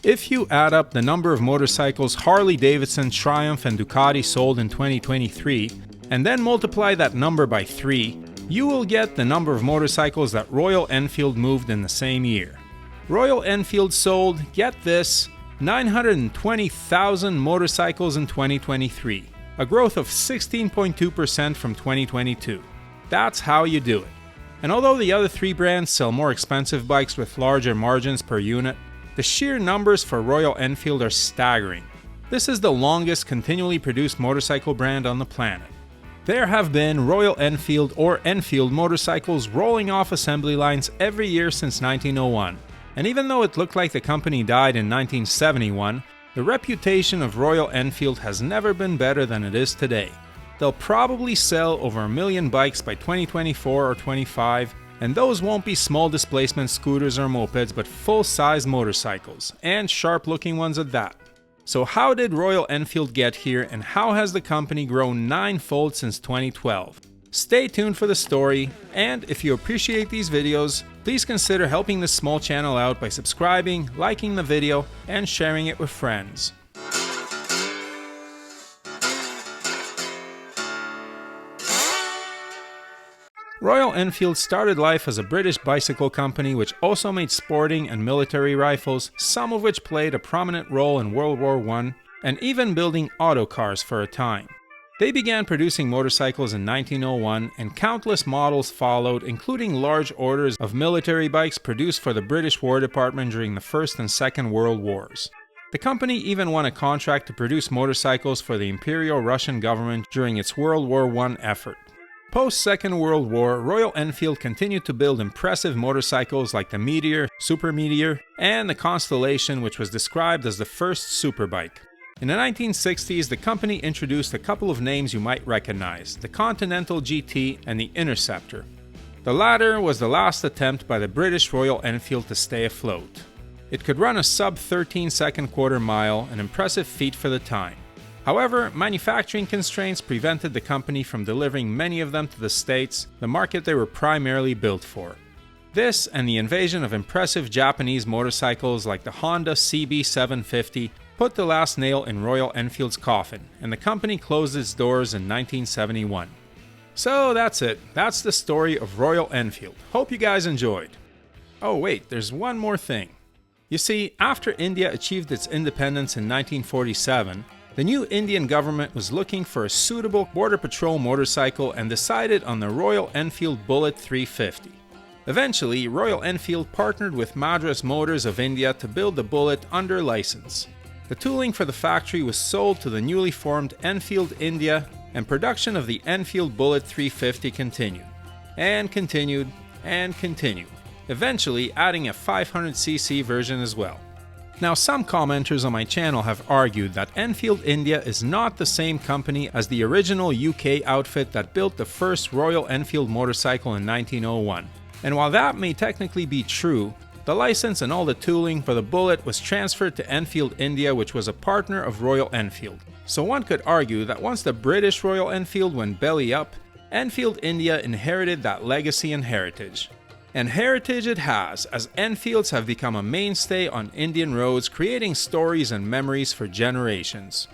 If you add up the number of motorcycles Harley-Davidson, Triumph, and Ducati sold in 2023, and then multiply that number by 3, you will get the number of motorcycles that Royal Enfield moved in the same year. Royal Enfield sold, get this, 920,000 motorcycles in 2023, a growth of 16.2% from 2022. That's how you do it. And although the other 3 brands sell more expensive bikes with larger margins per unit, the sheer numbers for Royal Enfield are staggering. This is the longest continually produced motorcycle brand on the planet. There have been Royal Enfield or Enfield motorcycles rolling off assembly lines every year since 1901. And even though it looked like the company died in 1971, the reputation of Royal Enfield has never been better than it is today. They'll probably sell over 1 million bikes by 2024 or 25, and those won't be small displacement scooters or mopeds, but full-size motorcycles, and sharp-looking ones at that. So how did Royal Enfield get here, and how has the company grown 9-fold since 2012? Stay tuned for the story, and if you appreciate these videos, please consider helping this small channel out by subscribing, liking the video, and sharing it with friends. Royal Enfield started life as a British bicycle company which also made sporting and military rifles, some of which played a prominent role in World War I, and even building autocars for a time. They began producing motorcycles in 1901, and countless models followed, including large orders of military bikes produced for the British War Department during the First and Second World Wars. The company even won a contract to produce motorcycles for the Imperial Russian government during its World War I effort. Post-Second World War, Royal Enfield continued to build impressive motorcycles like the Meteor, Super Meteor, and the Constellation, which was described as the first superbike. In the 1960s, the company introduced a couple of names you might recognize, the Continental GT and the Interceptor. The latter was the last attempt by the British Royal Enfield to stay afloat. It could run a sub-13-second quarter mile, an impressive feat for the time. However, manufacturing constraints prevented the company from delivering many of them to the States, the market they were primarily built for. This and the invasion of impressive Japanese motorcycles like the Honda CB750 put the last nail in Royal Enfield's coffin, and the company closed its doors in 1971. So that's it. That's the story of Royal Enfield. Hope you guys enjoyed. Oh wait, there's one more thing. You see, after India achieved its independence in 1947, the new Indian government was looking for a suitable Border Patrol motorcycle and decided on the Royal Enfield Bullet 350. Eventually, Royal Enfield partnered with Madras Motors of India to build the Bullet under license. The tooling for the factory was sold to the newly formed Enfield India, and production of the Enfield Bullet 350 continued. And continued, and continued, eventually adding a 500cc version as well. Now, some commenters on my channel have argued that Enfield India is not the same company as the original UK outfit that built the first Royal Enfield motorcycle in 1901. And while that may technically be true, the license and all the tooling for the Bullet was transferred to Enfield India, which was a partner of Royal Enfield. So one could argue that once the British Royal Enfield went belly up, Enfield India inherited that legacy and heritage. And heritage it has, as Enfields have become a mainstay on Indian roads, creating stories and memories for generations.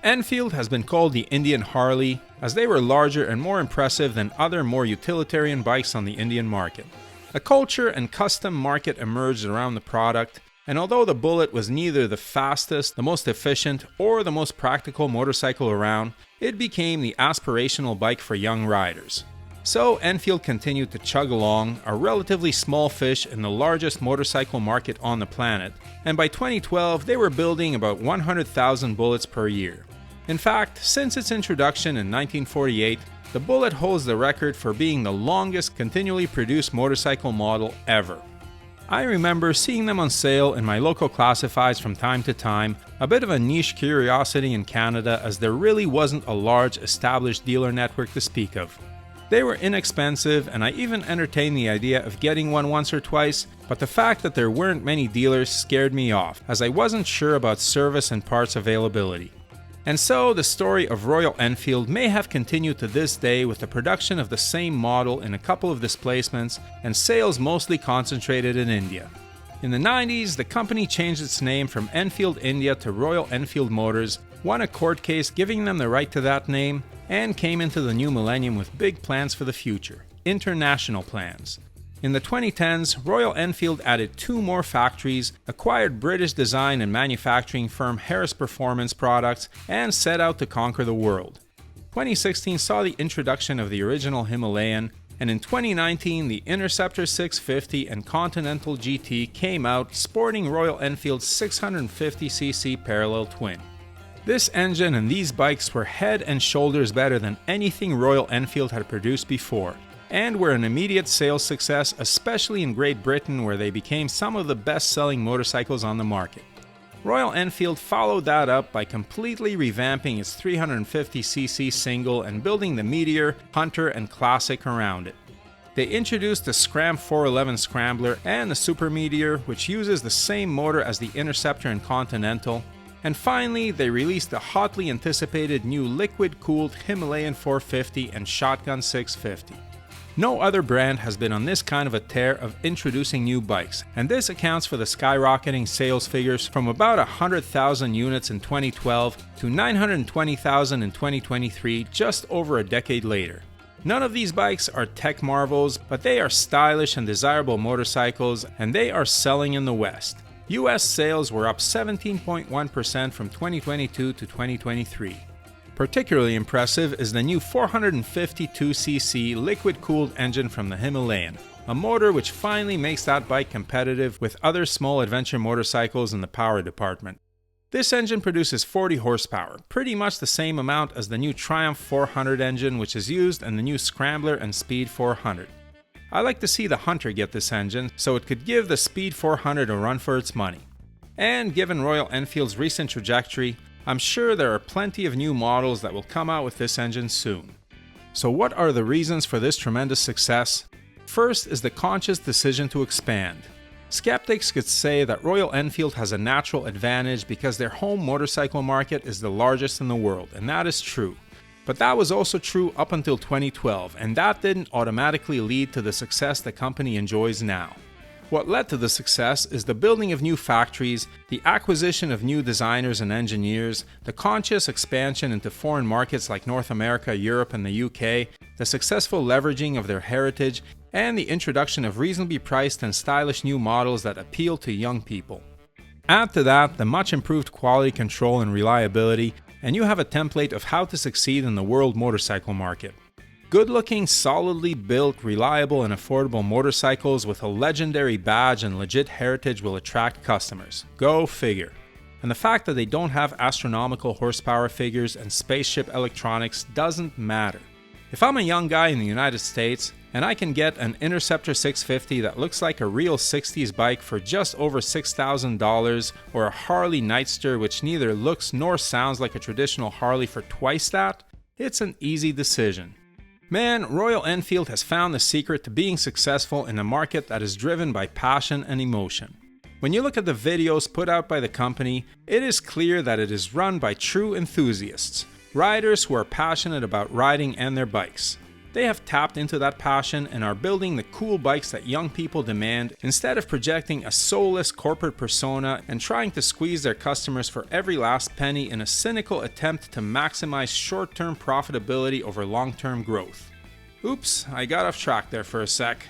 Enfield has been called the Indian Harley, as they were larger and more impressive than other more utilitarian bikes on the Indian market. A culture and custom market emerged around the product, and although the Bullet was neither the fastest, the most efficient, or the most practical motorcycle around, it became the aspirational bike for young riders. So Enfield continued to chug along, a relatively small fish in the largest motorcycle market on the planet, and by 2012 they were building about 100,000 Bullets per year. In fact, since its introduction in 1948, the Bullet holds the record for being the longest continually produced motorcycle model ever. I remember seeing them on sale in my local classifieds from time to time, a bit of a niche curiosity in Canada as there really wasn't a large established dealer network to speak of. They were inexpensive, and I even entertained the idea of getting one once or twice, but the fact that there weren't many dealers scared me off, as I wasn't sure about service and parts availability. And so the story of Royal Enfield may have continued to this day with the production of the same model in a couple of displacements and sales mostly concentrated in India. In the 90s, the company changed its name from Enfield India to Royal Enfield Motors, won a court case giving them the right to that name, and came into the new millennium with big plans for the future, international plans. In the 2010s, Royal Enfield added 2 more factories, acquired British design and manufacturing firm Harris Performance Products, and set out to conquer the world. 2016 saw the introduction of the original Himalayan, and in 2019 the Interceptor 650 and Continental GT came out sporting Royal Enfield's 650cc parallel twin. This engine and these bikes were head and shoulders better than anything Royal Enfield had produced before, and were an immediate sales success, especially in Great Britain, where they became some of the best-selling motorcycles on the market. Royal Enfield followed that up by completely revamping its 350cc single and building the Meteor, Hunter, and Classic around it. They introduced the Scram 411 Scrambler and the Super Meteor, which uses the same motor as the Interceptor and Continental. And finally, they released the hotly anticipated new liquid-cooled Himalayan 450 and Shotgun 650. No other brand has been on this kind of a tear of introducing new bikes, and this accounts for the skyrocketing sales figures from about 100,000 units in 2012 to 920,000 in 2023, just over a decade later. None of these bikes are tech marvels, but they are stylish and desirable motorcycles, and they are selling in the West. US sales were up 17.1% from 2022 to 2023. Particularly impressive is the new 452cc liquid-cooled engine from the Himalayan, a motor which finally makes that bike competitive with other small adventure motorcycles in the power department. This engine produces 40 horsepower, pretty much the same amount as the new Triumph 400 engine which is used in the new Scrambler and Speed 400. I like to see the Hunter get this engine, so it could give the Speed 400 a run for its money. And given Royal Enfield's recent trajectory, I'm sure there are plenty of new models that will come out with this engine soon. So what are the reasons for this tremendous success? First is the conscious decision to expand. Skeptics could say that Royal Enfield has a natural advantage because their home motorcycle market is the largest in the world, and that is true. But that was also true up until 2012, and that didn't automatically lead to the success the company enjoys now. What led to the success is the building of new factories, the acquisition of new designers and engineers, the conscious expansion into foreign markets like North America, Europe, and the UK, the successful leveraging of their heritage, and the introduction of reasonably priced and stylish new models that appeal to young people. Add to that the much improved quality control and reliability, and you have a template of how to succeed in the world motorcycle market. Good-looking, solidly built, reliable, and affordable motorcycles with a legendary badge and legit heritage will attract customers. Go figure. And the fact that they don't have astronomical horsepower figures and spaceship electronics doesn't matter. If I'm a young guy in the United States and I can get an Interceptor 650 that looks like a real 60s bike for just over $6,000, or a Harley Nightster which neither looks nor sounds like a traditional Harley for twice that, it's an easy decision. Man, Royal Enfield has found the secret to being successful in a market that is driven by passion and emotion. When you look at the videos put out by the company, it is clear that it is run by true enthusiasts, riders who are passionate about riding and their bikes. They have tapped into that passion and are building the cool bikes that young people demand instead of projecting a soulless corporate persona and trying to squeeze their customers for every last penny in a cynical attempt to maximize short-term profitability over long-term growth. Oops, I got off track there for a sec.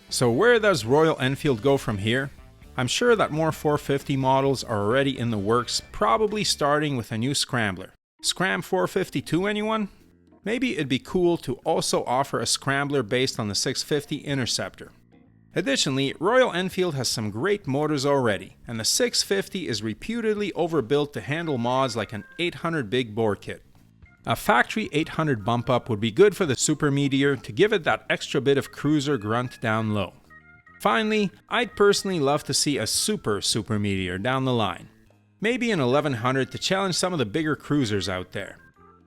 So where does Royal Enfield go from here? I'm sure that more 450 models are already in the works, probably starting with a new Scrambler. Scram 452 anyone? Maybe it'd be cool to also offer a Scrambler based on the 650 Interceptor. Additionally, Royal Enfield has some great motors already, and the 650 is reputedly overbuilt to handle mods like an 800 big bore kit. A factory 800 bump up would be good for the Super Meteor to give it that extra bit of cruiser grunt down low. Finally, I'd personally love to see a Super Meteor down the line. Maybe an 1100 to challenge some of the bigger cruisers out there.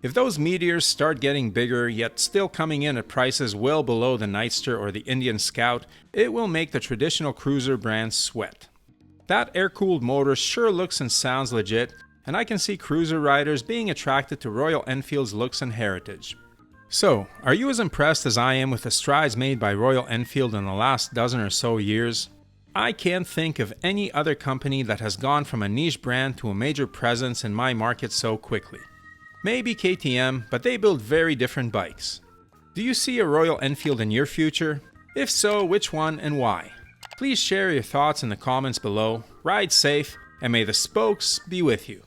If those Meteors start getting bigger, yet still coming in at prices well below the Nightster or the Indian Scout, it will make the traditional cruiser brands sweat. That air-cooled motor sure looks and sounds legit, and I can see cruiser riders being attracted to Royal Enfield's looks and heritage. So, are you as impressed as I am with the strides made by Royal Enfield in the last dozen or so years? I can't think of any other company that has gone from a niche brand to a major presence in my market so quickly. Maybe KTM, but they build very different bikes. Do you see a Royal Enfield in your future? If so, which one and why? Please share your thoughts in the comments below. Ride safe, and may the spokes be with you.